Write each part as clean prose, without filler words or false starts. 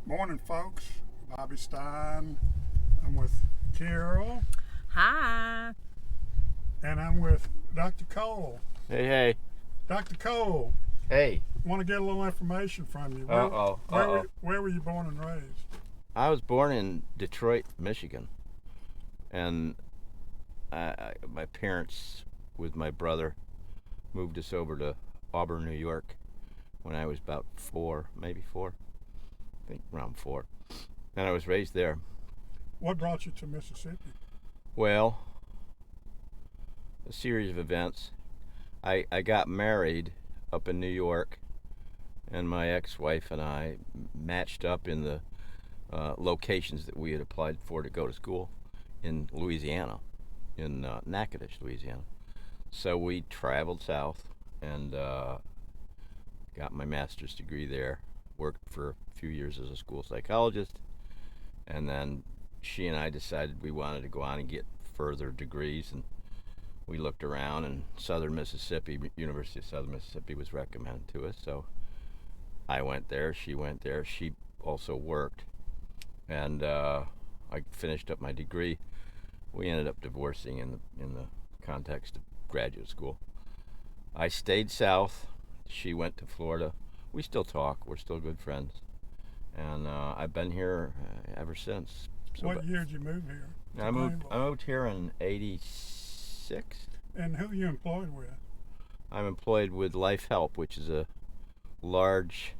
Morning, folks. Bobby Stein. I'm with Carol. Hi. And I'm with Dr. Cole. Hey, hey. Dr. Cole. Hey. Want to get a little information from you. Where were you born and raised? I was born in Detroit, Michigan. And my parents, with my brother, moved us over to Auburn, New York when I was about maybe four. I think around 4. And I was raised there. What brought you to Mississippi? Well, a series of events. I got married up in New York, and my ex-wife and I matched up in the locations that we had applied for to go to school in Louisiana, in Natchitoches, Louisiana. So we traveled south and got my master's degree there, worked for a few years as a school psychologist, and then she and I decided we wanted to go on and get further degrees, and we looked around, and Southern Mississippi, University of Southern Mississippi was recommended to us, so I went there, she went there, she also worked, and I finished up my degree. We ended up divorcing in the context of graduate school. I stayed south, she went to Florida. We still talk, we're still good friends, and I've been here ever since. So what year did you move here? I moved here in '86. And who are you employed with? I'm employed with Life Help, which is a large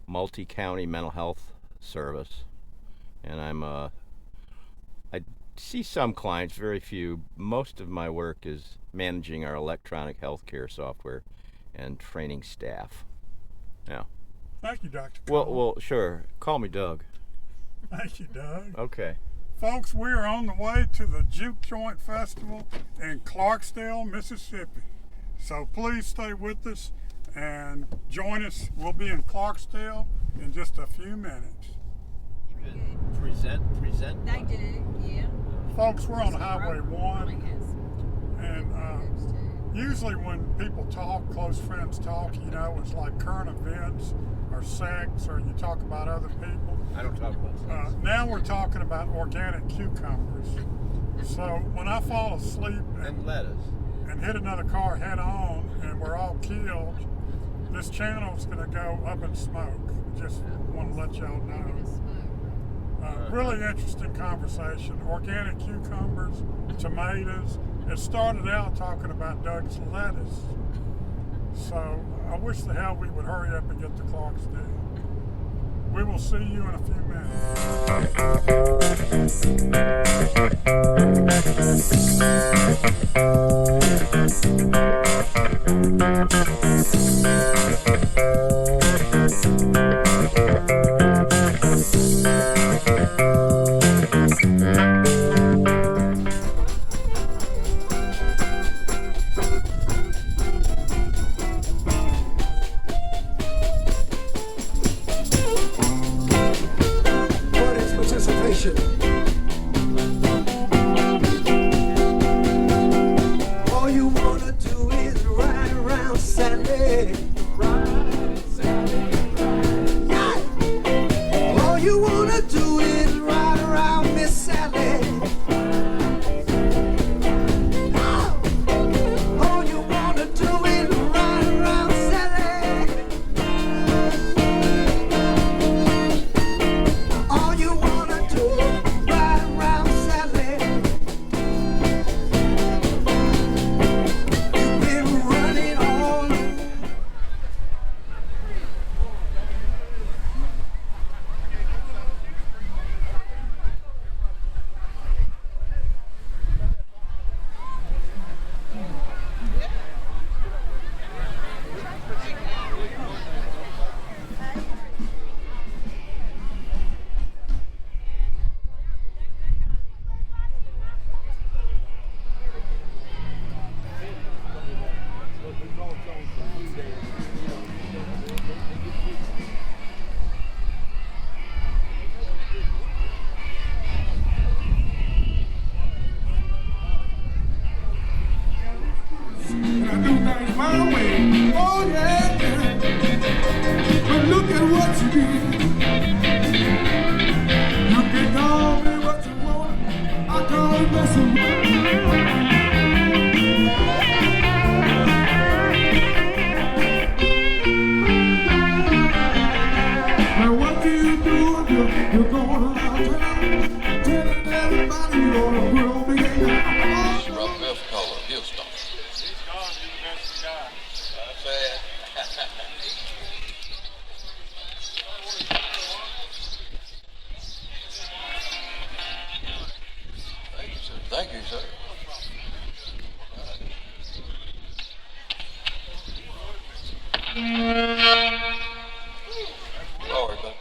multi-county mental health service, and I see some clients, very few. Most of my work is managing our electronic healthcare software and training staff. Yeah. Thank you, Dr. Cole. Well, sure. Call me Doug. Thank you, Doug. Okay. Folks, we are on the way to the Juke Joint Festival in Clarksdale, Mississippi. So please stay with us and join us. We'll be in Clarksdale in just a few minutes. Present. They do, yeah. Folks, we're on Highway 1. And usually when people talk, close friends talk, you know, it's like current events or sex, or you talk about other people. I don't talk about sex. Now we're talking about organic cucumbers. So when I fall asleep And lettuce. and hit another car head on and we're all killed, this channel's going to go up in smoke. Just want to let y'all know. Really interesting conversation. Organic cucumbers, tomatoes. It started out talking about Doug's lettuce. So I wish the hell we would hurry up and get to Clarksdale. We will see you in a few All you wanna do is ride around Saturday. All you wanna do is ride around Miss Sally. All you wanna do is ride around Sally. All you wanna do is ride around Sally. You've been running all. You're gonna tell everybody you're gonna put on the game. Rough best color, Houston. He's gone, you missed the guy. That's it. Thank you, sir. Thank you, sir. Sorry, but.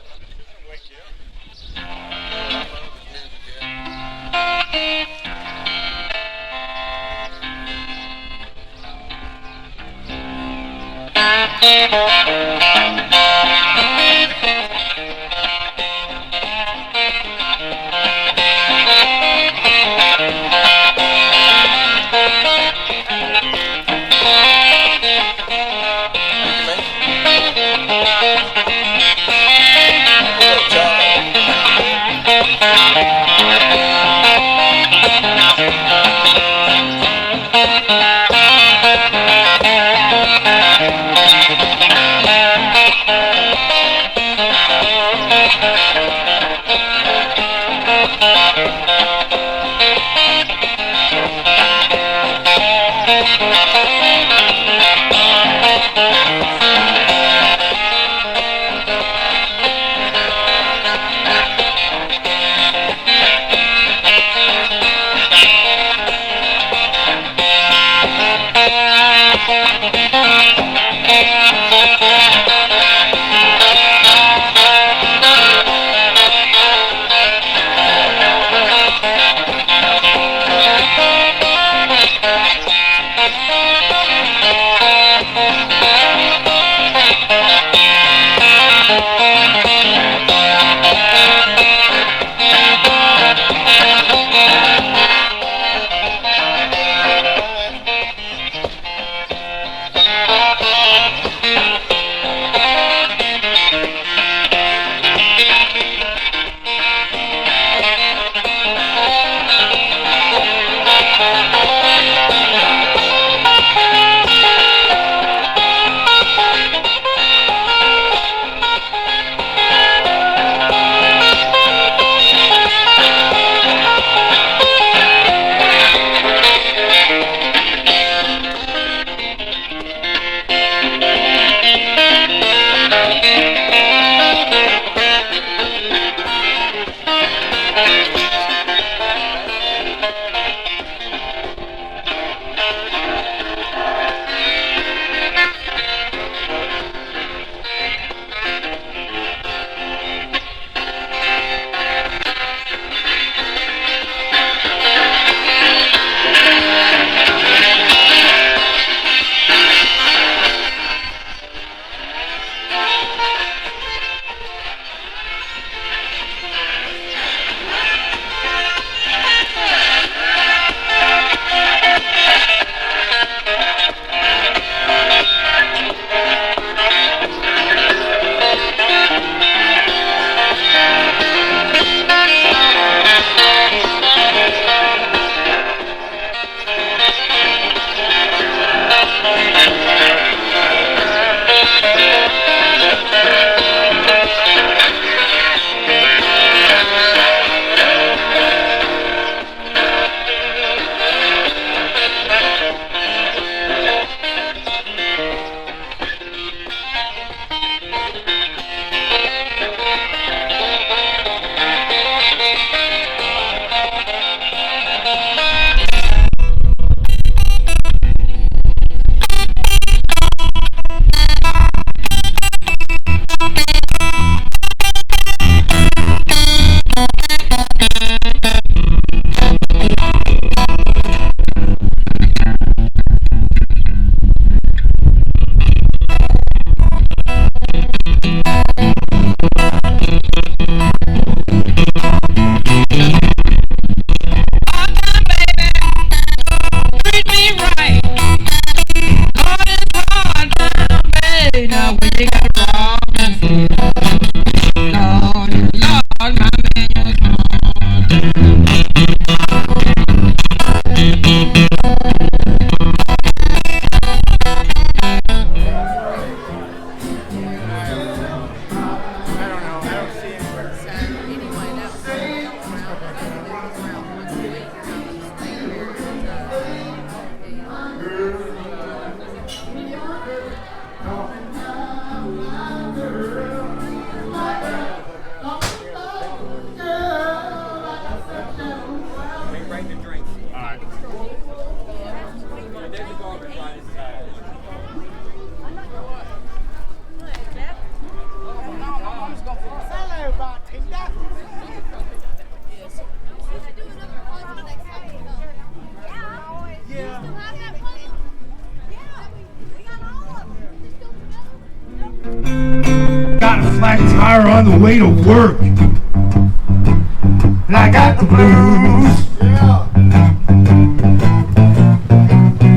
fire on the way to work. And I got the blues.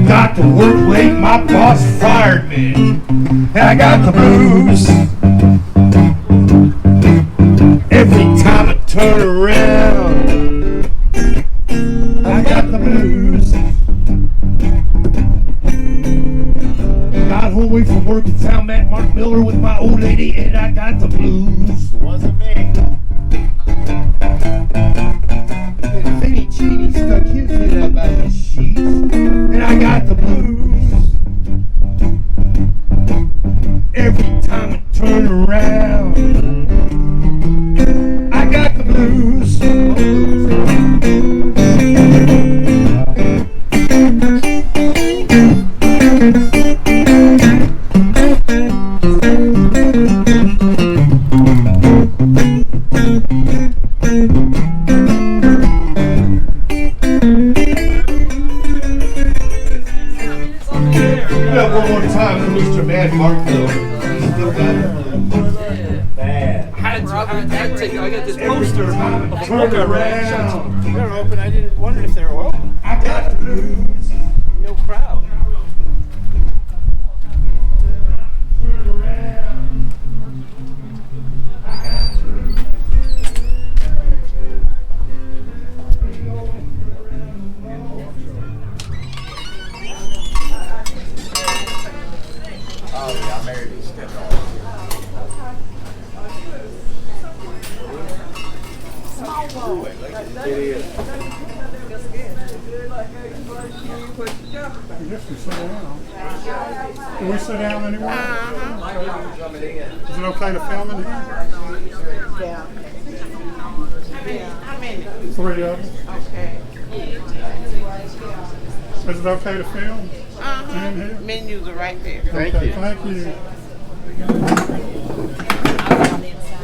Got to work late, my boss fired me. And I got the blues. Every time I turn around, I got the blues. Got home away from work and found Matt Mark Miller with my old lady, and I got the blues. It wasn't me. And Fanny Cheney stuck his head up by the sheets, and I got the blues. Every time I turn around, I got the blues. One more time for Mr. Mad Mark Miller. Still got it. Bad. I got this poster of Turn around. They're open. I didn't wonder if they were open. I got the blues. No crowd. Turn around. Oh yeah, I married this stepdaughter. It is. I guess we sit down. Can we sit down anywhere? Is it okay to film in here? How many? 3 of them. Okay. Is it okay to film in here? Menus are right there. Thank Okay, you. thank you. I'll be on the inside.